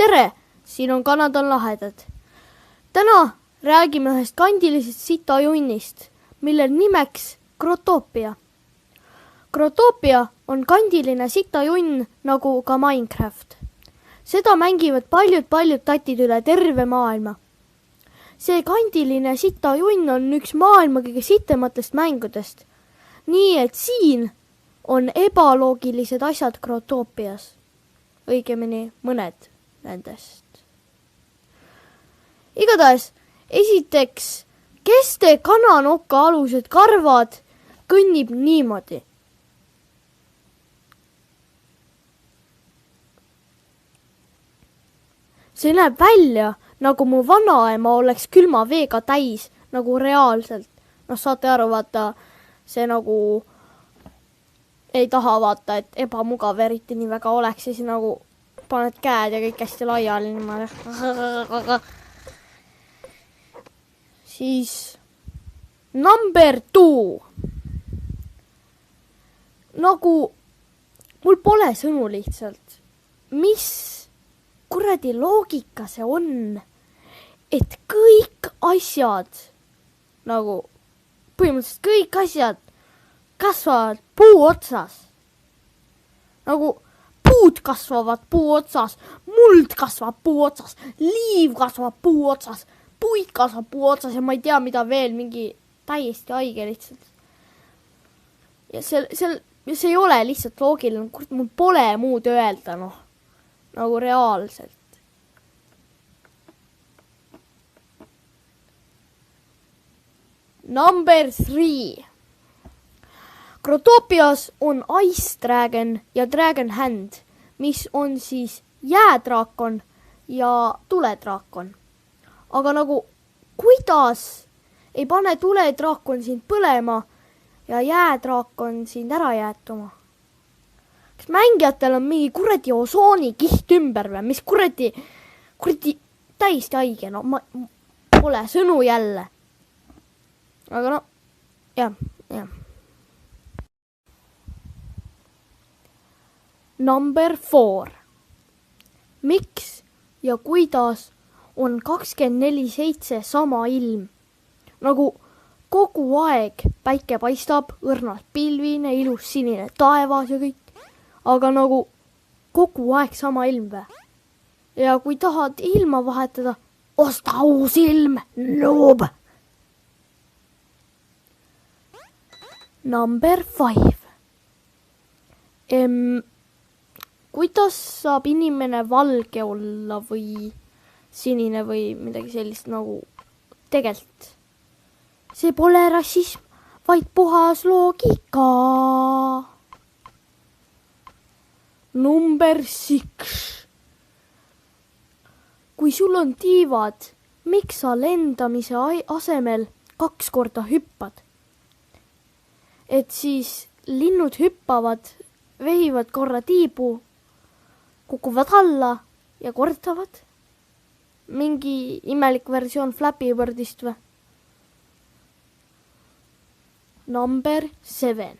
tere, siin on Kanad on lahedad. Täna räägime ühest kandilisest sitajunnist, mille nimeks Growtopia. Growtopia on kandiline sitajunn nagu ka Minecraft. Seda mängivad paljud tatid üle terve maailma. See kandiline sitajunn on üks maailma kõige sitematest mängudest. Nii et siin on ebaloogilised asjad Growtopias. Õigemini mõned nendest. Igatahes, esiteks, keste kananokka alused karvad kõnnib niimoodi. See näeb välja, nagu mu vanaema oleks külma veega täis, nagu reaalselt. Saate aru, vaata, see nagu ei taha vaata, et ebamugav eriti nii väga oleks, siis nagu paned käed ja kõik hästi laiali niimoodi. Siis number 2. Nagu mul pole sõnu lihtsalt. Mis kuradi loogika see on, et kõik asjad, nagu põhimõtteliselt kõik asjad kasvavad puu otsas. Nagu puud kasvavad puu otsas, muld kasvab puu otsas, liiv kasvab puu otsas, puid kasvab puu otsas ja ma ei tea, mida veel, mingi täiesti haige lihtsalt. Ja see ei ole lihtsalt loogiline, mul pole muud öelda, nagu reaalselt. Number 3. Growtopias on Ice Dragon ja Dragon Hand, mis on siis jäädraakon ja tuledraakon. Aga nagu, kuidas ei pane tuledraakon sind põlema ja jäädraakon sind ära jäetuma? Kas mängijatel on mingi kuradi osooni kiht ümber või? Mis kuradi täiesti haige, ma pole sõnu jälle. Aga jah. Number 4. Miks ja kuidas on 24/7 sama ilm? Nagu kogu aeg päike paistab, õrnalt pilvine, ilus sinine taevas ja kõik. Aga nagu kogu aeg sama ilm või? Ja kui tahad ilma vahetada, osta uus ilm, noob! Number 5. Kuidas saab inimene valge olla või sinine või midagi sellist nagu tegelt? See pole rassism, vaid puhas loogika. Number 6. Kui sul on tiivad, miks sa lendamise asemel 2 korda hüppad? Et siis linnud hüppavad, vehivad korra tiibu, kukuvad alla ja kordavad. Mingi imelik versioon Flappy Birdist või? Number 7.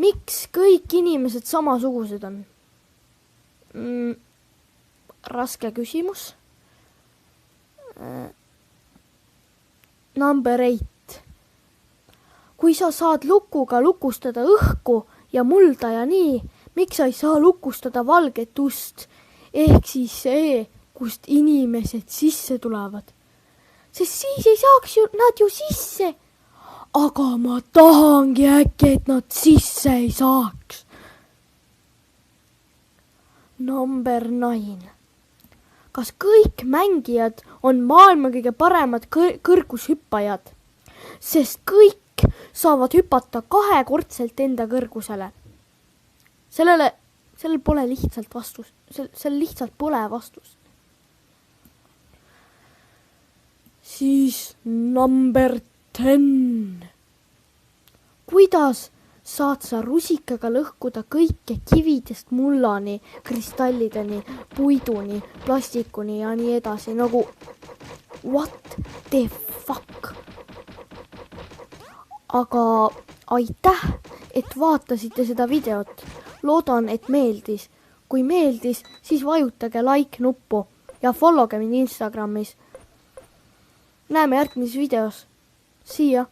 Miks kõik inimesed samasugused on? Raske küsimus. Number 8. Kui sa saad lukuga lukustada õhku ja mulda ja nii, miks sa ei saa lukustada valget ust? Ehk siis see, kust inimesed sisse tulevad. Sest siis ei saaks nad ju sisse. Aga ma tahangi äkki, et nad sisse ei saaks. Number 9. Kas kõik mängijad on maailma kõige paremad kõrgushüppajad? Sest kõik saavad hüpata 2-kordselt enda kõrgusele. Sellel pole lihtsalt vastus. Sel lihtsalt pole vastus. Siis number 10. Kuidas saad sa rusikaga lõhkuda kõike kividest mullani, kristallideni, puiduni, plastikuni ja nii edasi? Nagu, what the fuck? Aga aitäh, et vaatasite seda videot. Loodan, et meeldis. kui meeldis, siis vajutage like nuppu ja followge mind Instagramis. Näeme järgmises videos. See ya!